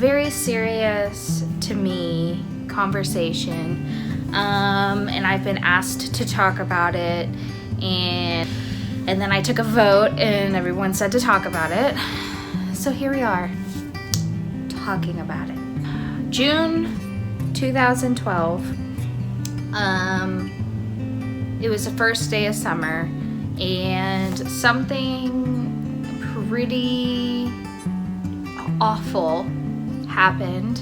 very serious to me conversation, and I've been asked to talk about it, and then I took a vote and everyone said to talk about it. So here we are, talking about it. June 2012, it was the first day of summer, and something pretty awful happened.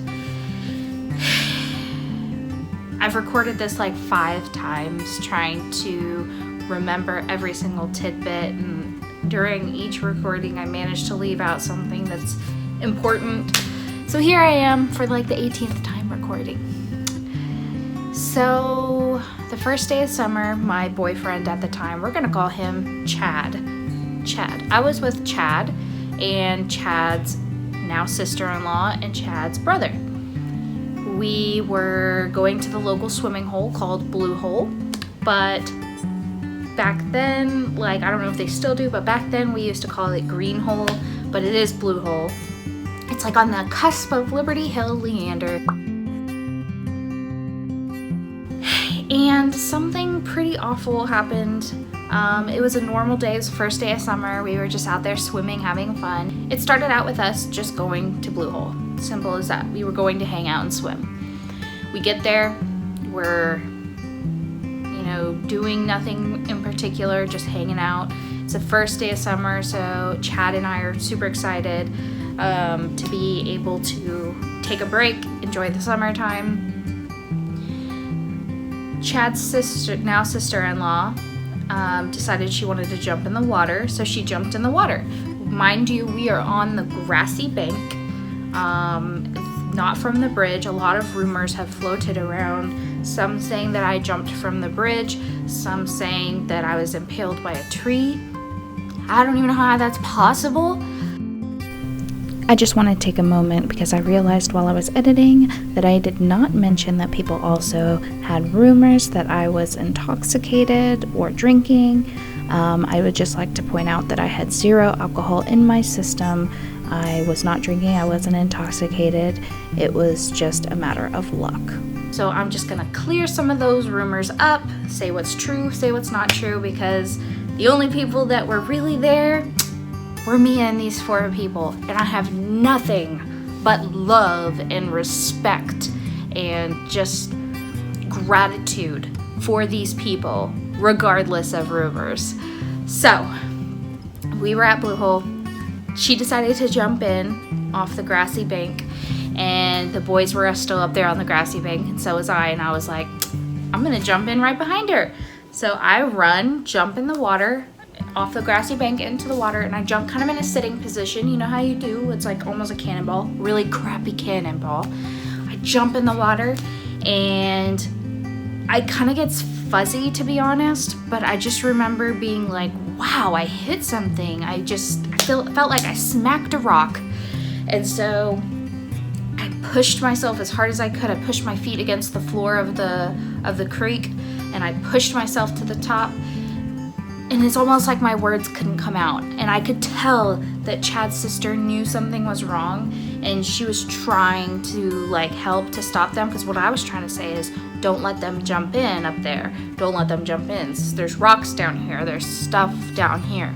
I've recorded this like 5 times, trying to remember every single tidbit, and during each recording I managed to leave out something that's important. So here I am for like the 18th time recording. So the first day of summer, my boyfriend at the time, we're gonna call him Chad. I was with Chad and Chad's now sister-in-law and Chad's brother. We were going to the local swimming hole called Blue Hole, but back then, like, I don't know if they still do, but back then we used to call it Green Hole, but it is Blue Hole. It's like on the cusp of Liberty Hill, Leander. And something pretty awful happened. It was a normal day. It was the first day of summer. We were just out there swimming, having fun. It started out with us just going to Blue Hole. Simple as that. We were going to hang out and swim. We get there, we're, doing nothing in particular, just hanging out. It's the first day of summer, so Chad and I are super excited to be able to take a break, enjoy the summertime. Chad's sister-in-law, decided she wanted to jump in the water, so she jumped in the water. Mind you, we are on the grassy bank, not from the bridge. A lot of rumors have floated around, some saying that I jumped from the bridge, some saying that I was impaled by a tree. I don't even know how that's possible. I just want to take a moment because I realized while I was editing that I did not mention that people also had rumors that I was intoxicated or drinking. I would just like to point out that I had 0 alcohol in my system. I was not drinking, I wasn't intoxicated. It was just a matter of luck. So I'm just gonna clear some of those rumors up, say what's true, say what's not true, because the only people that were really there were me and these 4 people, and I have nothing but love and respect and just gratitude for these people, regardless of rumors. So, we were at Blue Hole. She decided to jump in off the grassy bank, and the boys were still up there on the grassy bank, and so was I, and I was like, I'm gonna jump in right behind her. So I jump in the water, off the grassy bank into the water, and I jump kind of in a sitting position. You know how you do? It's like almost a cannonball, really crappy cannonball. I jump in the water, and I kind of gets fuzzy, to be honest, but I just remember being like, wow, I hit something. I felt like I smacked a rock. And so I pushed myself as hard as I could. I pushed my feet against the floor of the creek, and I pushed myself to the top. And it's almost like my words couldn't come out. And I could tell that Chad's sister knew something was wrong, and she was trying to help to stop them, because what I was trying to say is, don't let them jump in up there. Don't let them jump in. There's rocks down here. There's stuff down here.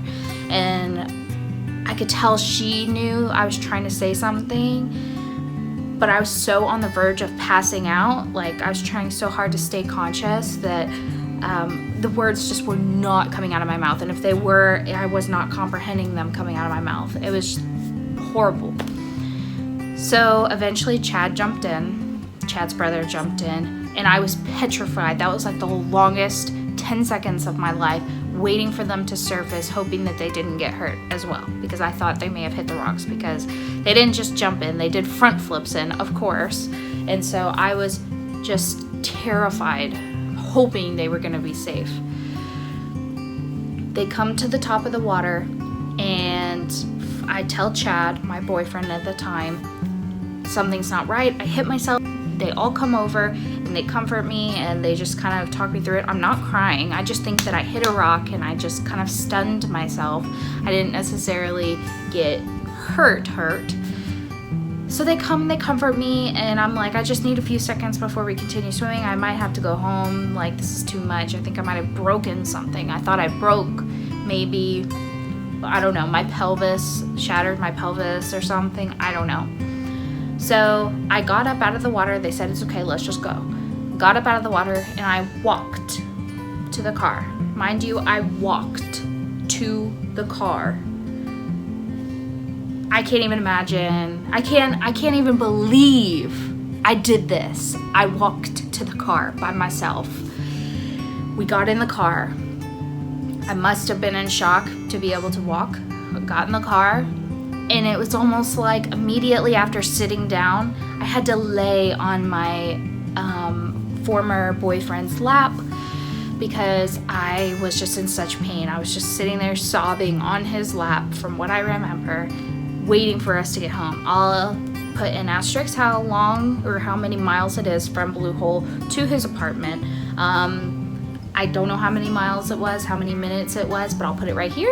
And I could tell she knew I was trying to say something, but I was so on the verge of passing out. I was trying so hard to stay conscious that the words just were not coming out of my mouth. And if they were, I was not comprehending them coming out of my mouth. It was horrible. So eventually Chad's brother jumped in, and I was petrified. That was the longest 10 seconds of my life, waiting for them to surface, hoping that they didn't get hurt as well, because I thought they may have hit the rocks, because they didn't just jump in, they did front flips in, of course. And so I was just terrified, hoping they were gonna be safe. They come to the top of the water, and I tell Chad, my boyfriend at the time, something's not right, I hit myself. They all come over and they comfort me, and they just kind of talk me through it. I'm not crying. I just think that I hit a rock and I just kind of stunned myself. I didn't necessarily get hurt, So they come, they comfort me, and I'm like, I just need a few seconds before we continue swimming. I might have to go home. Like, this is too much. I think I might have broken something. I thought I broke maybe, I don't know, my pelvis, shattered my pelvis or something. I don't know. So I got up out of the water. They said, it's okay, let's just go. Got up out of the water and I walked to the car. Mind you, I walked to the car. I can't even imagine. I can't even believe I did this. I walked to the car by myself. We got in the car. I must have been in shock to be able to walk. I got in the car, and it was almost like immediately after sitting down, I had to lay on my former boyfriend's lap because I was just in such pain. I was just sitting there sobbing on his lap from what I remember, waiting for us to get home. I'll put in asterisks how long or how many miles it is from Blue Hole to his apartment. I don't know how many miles it was, how many minutes it was, but I'll put it right here.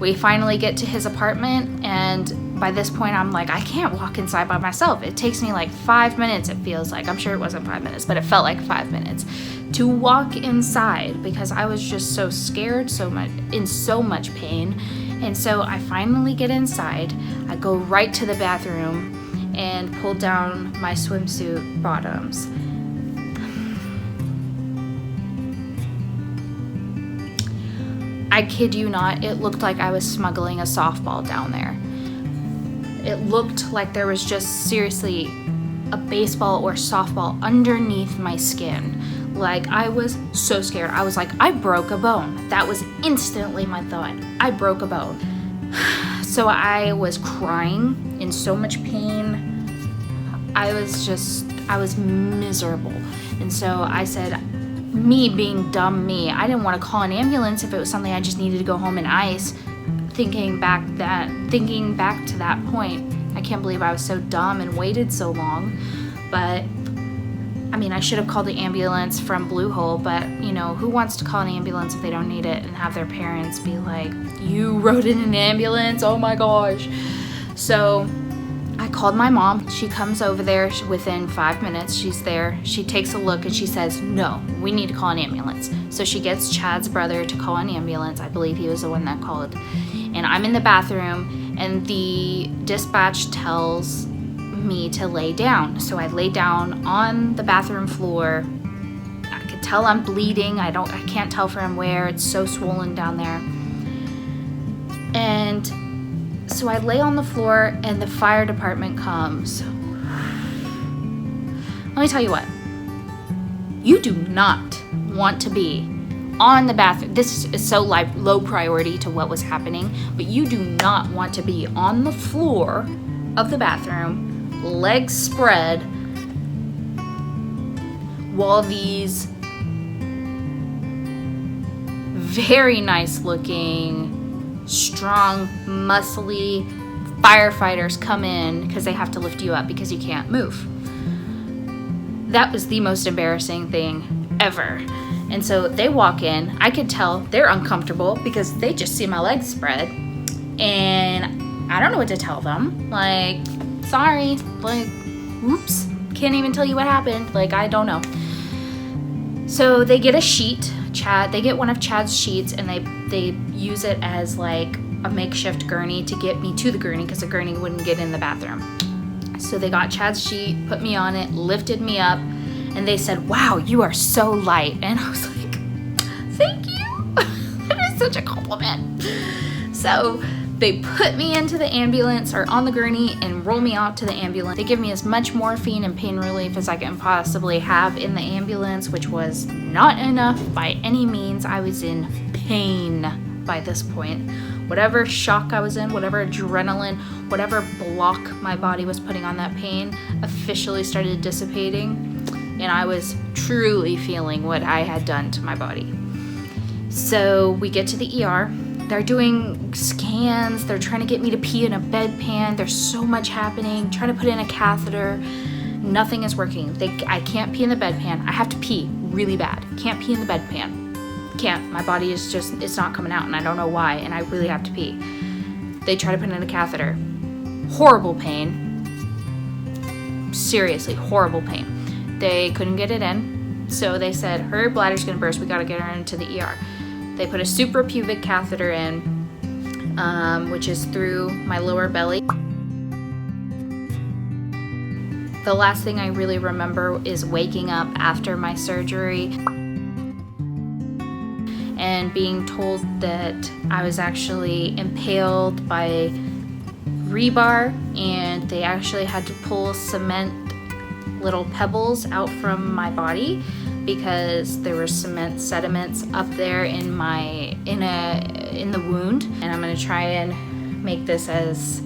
We finally get to his apartment, and by this point I'm like, I can't walk inside by myself. It takes me like 5 minutes, it feels like. I'm sure it wasn't 5 minutes, but it felt like 5 minutes to walk inside because I was just so scared, in so much pain. And so I finally get inside. I go right to the bathroom and pull down my swimsuit bottoms. I kid you not, it looked like I was smuggling a softball down there. It looked like there was just seriously a baseball or softball underneath my skin. Like, I was so scared. I was like, I broke a bone. That was instantly my thought. I broke a bone. So I was crying in so much pain. I was miserable. And so I said, me being dumb me, I didn't want to call an ambulance if it was something I just needed to go home and ice. Thinking back to that point, I can't believe I was so dumb and waited so long. But I mean, I should have called the ambulance from Blue Hole, but you know, who wants to call an ambulance if they don't need it and have their parents be like, you rode in an ambulance? Oh my gosh. So I called my mom. She comes over there within 5 minutes. She's there. She takes a look and she says, no, we need to call an ambulance. So she gets Chad's brother to call an ambulance. I believe he was the one that called. And I'm in the bathroom and the dispatch tells me to lay down. So I lay down on the bathroom floor. I could tell I'm bleeding. I can't tell from where. It's so swollen down there. And so I lay on the floor and the fire department comes. Let me tell you what. You do not want to be on the bathroom. This is so low priority to what was happening, but you do not want to be on the floor of the bathroom, legs spread, while these very nice looking, strong, muscly firefighters come in because they have to lift you up because you can't move. That was the most embarrassing thing ever. And so they walk in. I could tell they're uncomfortable because they just see my legs spread. And I don't know what to tell them. Like, sorry, like, oops, can't even tell you what happened. Like, I don't know. So they get a sheet. They get one of Chad's sheets and they use it as like a makeshift gurney to get me to the gurney because the gurney wouldn't get in the bathroom. So they got Chad's sheet, put me on it, lifted me up, and they said, wow, you are so light. And I was like, thank you. That is such a compliment. So they put me into the ambulance or on the gurney and roll me out to the ambulance. They give me as much morphine and pain relief as I can possibly have in the ambulance, which was not enough by any means. I was in pain by this point. Whatever shock I was in, whatever adrenaline, whatever block my body was putting on that pain officially started dissipating, and I was truly feeling what I had done to my body. So we get to the ER. They're doing scans. They're trying to get me to pee in a bedpan. There's so much happening. Trying to put in a catheter. Nothing is working. I can't pee in the bedpan. I have to pee really bad. Can't pee in the bedpan. Can't. My body is just, it's not coming out and I don't know why, and I really have to pee. They try to put in a catheter. Horrible pain. seriously horrible pain. They couldn't get it in, so they said, her bladder's gonna burst, we gotta get her into the ER. They put a suprapubic catheter in, which is through my lower belly. The last thing I really remember is waking up after my surgery and being told that I was actually impaled by rebar, and they actually had to pull cement little pebbles out from my body because there were cement sediments up there in the wound. And I'm gonna try and make this as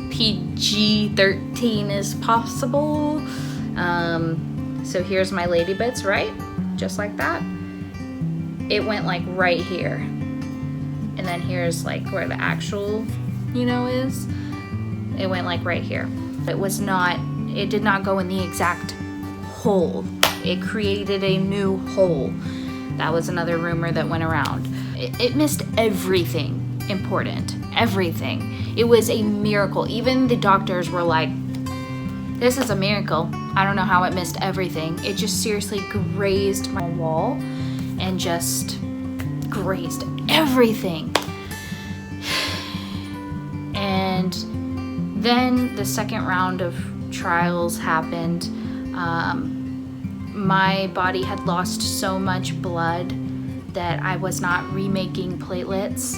PG-13 as possible. So here's my lady bits, right? Just like that. It went like right here. And then here's like where the actual, is. It went like right here. It did not go in the exact hole. It created a new hole. That was another rumor that went around. It missed everything important. Everything. It was a miracle. Even the doctors were like, this is a miracle. I don't know how it missed everything. It just seriously grazed my wall and just grazed everything. And then the second round of trials happened. My body had lost so much blood that I was not remaking platelets.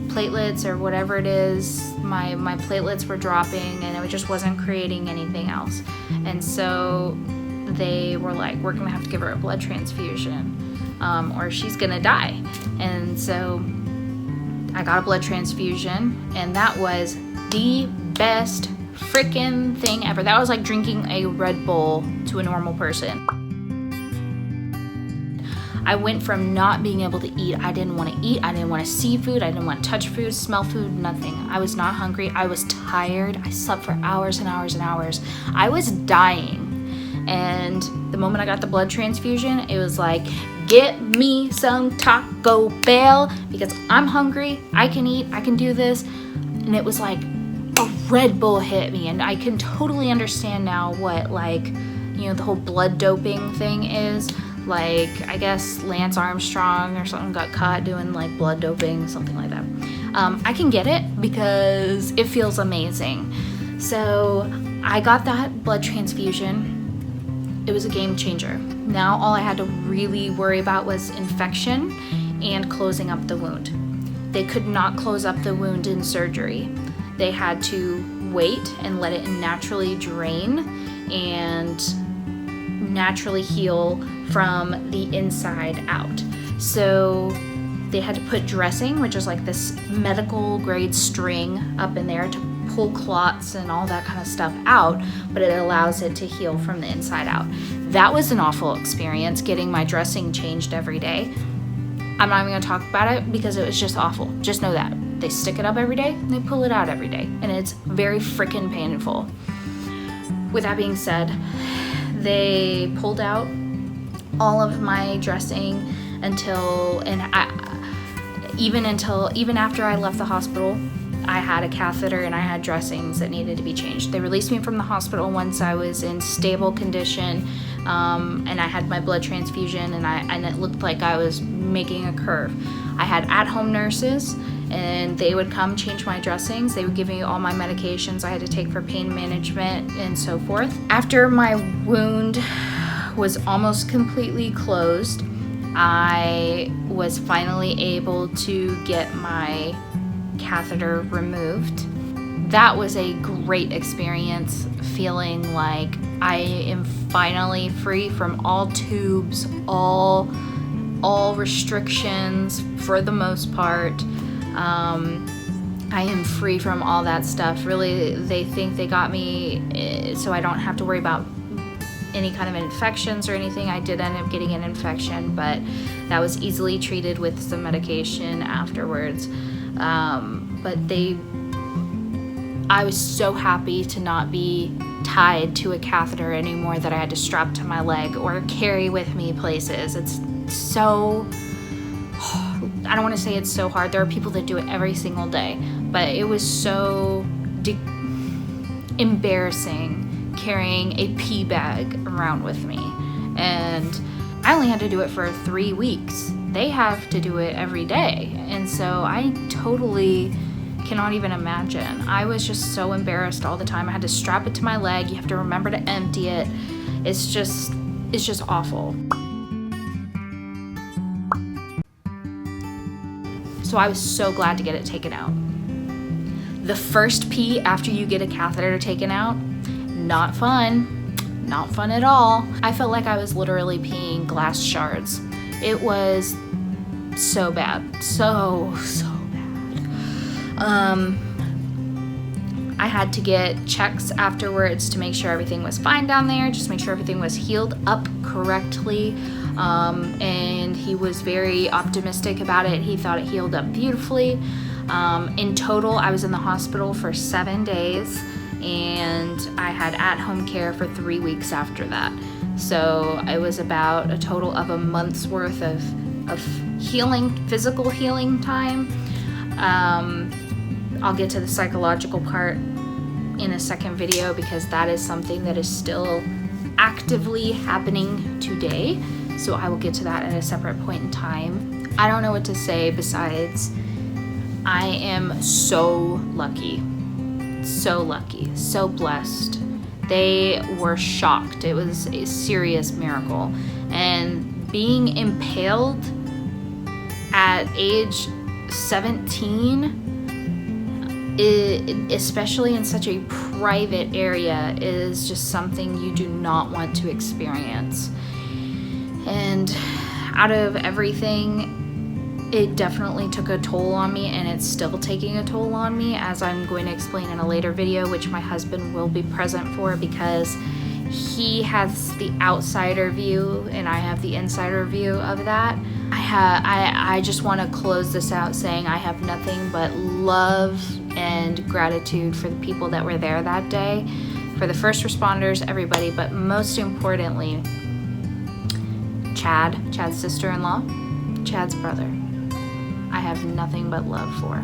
Platelets or whatever it is, my platelets were dropping and it just wasn't creating anything else. And so they were like, we're gonna have to give her a blood transfusion or she's gonna die. And so I got a blood transfusion, and that was the best freaking thing ever. That was like drinking a Red Bull to a normal person. I went from not being able to eat. I didn't want to eat. I didn't want to see food. I didn't want to touch food, smell food, nothing. I was not hungry. I was tired. I slept for hours and hours and hours. I was dying. And the moment I got the blood transfusion, it was like, get me some Taco Bell because I'm hungry. I can eat. I can do this. And it was like a Red Bull hit me. And I can totally understand now what, the whole blood doping thing is. Like, I guess Lance Armstrong or something got caught doing like blood doping, something like that. I can get it because it feels amazing. So I got that blood transfusion. It was a game changer. Now all I had to really worry about was infection and closing up the wound. They could not close up the wound in surgery. They had to wait and let it naturally drain and naturally heal from the inside out. So they had to put dressing, which is like this medical grade string up in there to pull clots and all that kind of stuff out, but it allows it to heal from the inside out. That was an awful experience, getting my dressing changed every day. I'm not even gonna talk about it because it was just awful. Just know that. They stick it up every day, and they pull it out every day, and it's very freaking painful. With that being said, they pulled out all of my dressing even after I left the hospital, I had a catheter and I had dressings that needed to be changed. They released me from the hospital once I was in stable condition, and I had my blood transfusion, and it looked like I was making a curve. I had at-home nurses, and they would come change my dressings. They would give me all my medications I had to take for pain management and so forth. After my wound was almost completely closed, I was finally able to get my catheter removed. That was a great experience, feeling like I am finally free from all tubes, all restrictions for the most part. I am free from all that stuff. Really, they think they got me so I don't have to worry about any kind of infections or anything. I did end up getting an infection, but that was easily treated with some medication afterwards. I was so happy to not be tied to a catheter anymore that I had to strap to my leg or carry with me places. It's so, I don't want to say it's so hard. There are people that do it every single day, but it was so embarrassing carrying a pee bag around with me. And I only had to do it for 3 weeks. They have to do it every day. And so I totally cannot even imagine. I was just so embarrassed all the time. I had to strap it to my leg. You have to remember to empty it. It's just awful. So I was so glad to get it taken out. The first pee after you get a catheter taken out, not fun. Not fun at all. I felt like I was literally peeing glass shards. It was so bad. So bad. I had to get checks afterwards to make sure everything was fine down there, just make sure everything was healed up correctly. And he was very optimistic about it. He thought it healed up beautifully. In total, I was in the hospital for 7 days, and I had at-home care for 3 weeks after that. So it was about a total of a month's worth of healing, physical healing time. I'll get to the psychological part in a second video because that is something that is still actively happening today. So I will get to that at a separate point in time. I don't know what to say besides I am so lucky, so blessed. They were shocked. It was a serious miracle. And being impaled at age 17, especially in such a private area, is just something you do not want to experience. And out of everything, it definitely took a toll on me, and it's still taking a toll on me, as I'm going to explain in a later video, which my husband will be present for because he has the outsider view and I have the insider view of that. I just want to close this out saying I have nothing but love and gratitude for the people that were there that day, for the first responders, everybody, but most importantly, Chad's sister-in-law, Chad's brother. I have nothing but love for.